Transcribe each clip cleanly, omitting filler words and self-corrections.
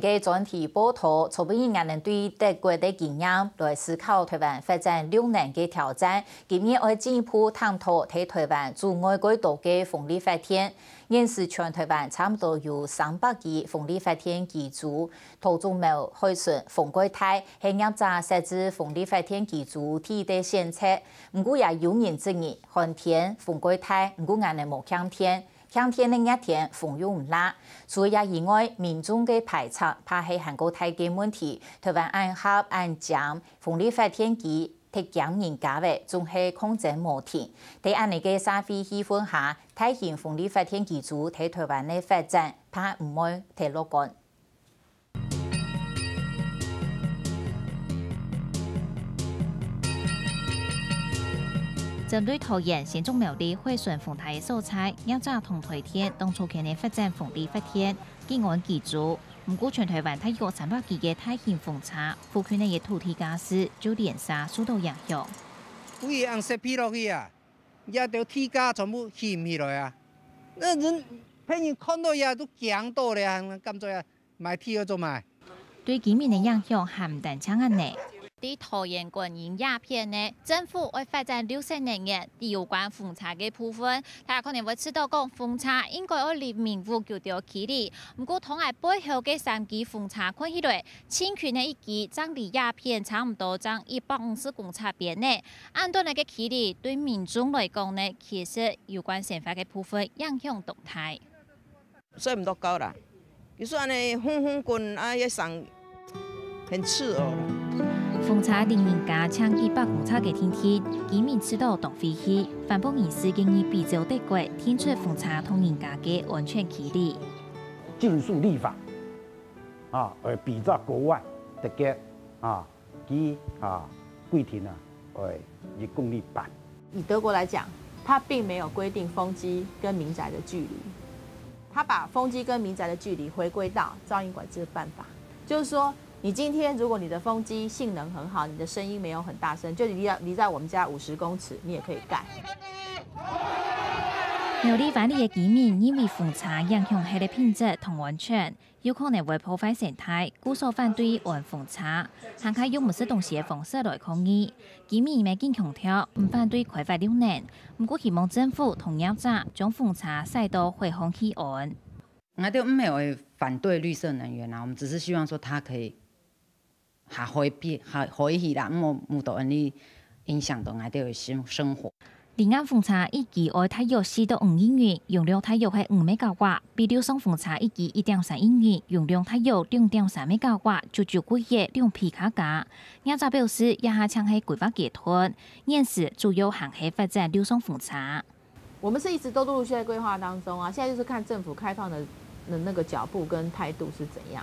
嘅专题报道，初步人能对德国的经验来思考台湾发展6年嘅挑战。今年会进一步探讨替台湾驻外轨道嘅风力发展。现时全台湾差不多有300亿风力发电机组，途中冇海巡风轨台系压榨设置风力发电机组替代选择。不过也有人质疑，寒天风轨台不过硬能冇强天。强天的热天风又唔大，除也以外，民众嘅排查怕系韩国太嘅问题，台湾按合按降风力发电机踢降人家嘅，仲系控制无停。喺安尼嘅社会气氛下，大型风力发电机组喺台湾嘅发展怕唔会太乐观。针对桃园新中苗栗惠顺丰台素材，要早同台天当初今年发展风力发电，建安基础。唔过全台湾太有300几嘅大型风车，附近嘅土地加湿就连沙受到影响。规个红色劈落去啊，也条铁架全部掀起来啊！那人俾人看到也都惊到咧，咁做啊，买铁做卖。对居民嘅影响还唔单枪安尼。伫桃园观音鸦片呢，政府会发展60年伫有关风车嘅部分，大家可能会知道讲风车应该要离民户就着距离，不过同爱背后嘅3支风车看起来，清群嘅一支将离鸦片差唔多将150公尺边呢，按段嘅距离对民众来讲呢，其实有关宪法嘅部分影响动态。所以唔多高啦，就算安尼风风棍啊，也上很刺耳了。风车令人家抢100公尺嘅天天，居民吃到动飞起，反驳人士建议比照德国天出风车同人家嘅安全距离。尽速立法比照国外德国规定以公立版。以德国来讲，它并没有规定风机跟民宅的距离，它把风机跟民宅的距离回归到噪音管制的办法，就是说。你今天如果你的风机性能很好，你的声音没有很大声，就离在我们家50公尺，你也可以盖。苗栗万里嘅居民因为风车影响气的品质同安全，有可能会破坏生态，故所反对按风车，行开用唔少东西嘅方式来抗议。居民未经强调唔反对开发6年，不过希望政府同样早将风车赛道回放起安。我哋唔係反對綠色能源啊，我們只是希望說它可以。下可以啦，冇到安尼影響到我哋嘅生活。離岸風車一支愛大約4到5英元，用量大約係5ｍ瓦，比流送風車一支1.3英元，用量大約2.3ｍ瓦，就貴嘅2皮卡價。亞洲表示，一下搶係規劃階段，現時主要行係發展流送風車。我們是一直都陸續在規劃當中啊，現在就是看政府開放的那個腳步跟態度是怎樣。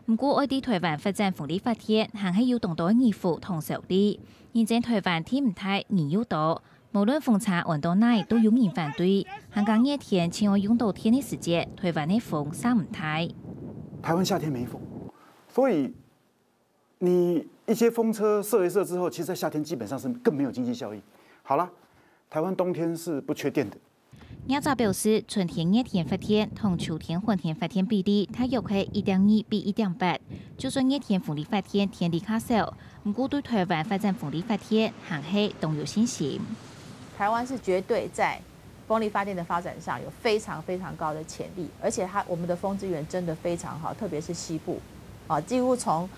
唔過，外地台灣發展風力發電，還係要同到義負同受理。現在台灣天唔太人要多，無論風車按到哪都有人反對。香港熱天前我用到天的時節，台灣的風散唔太。台灣夏天沒風，所以你一些風車設一設之後，其實在夏天基本上是更沒有經濟效益。好啦，台灣冬天是不缺電的。亞洲表示，春天熱天發電同秋天寒天發電比例大約係1.2比1.8。就算熱天風力發電天地較少，不過對台灣發展風力發電還係動有信心。台灣是絕對在風力發電的發展上有非常非常高的潛力，而且我們的風資源真的非常好，特別是西部，幾乎從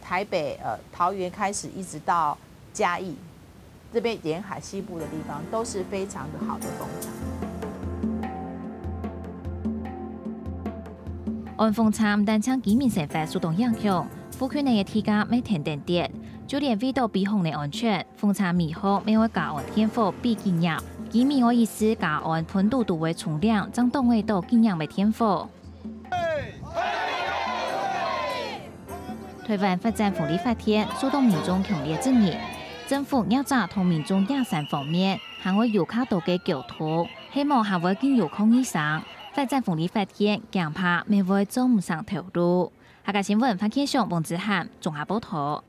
台北桃園開始一直到嘉義。這邊沿海西部的地方都是非常的好的風場。按風車唔單將居民生活受到影響，附近內嘅鐵架每天停電，就連為到避風嘅安全，風車迷號每位加按天火必禁入，居民我意思加按噴度都會重量，將當位到禁入嘅天火。台灣發展風力發電，受到民眾強烈質疑。政府要早同民眾友善方面，還會有較多嘅溝通，希望還會更有抗議上發展風力發電，強怕未會做唔上頭路。下個新聞，潘建祥、王子涵綜合報道。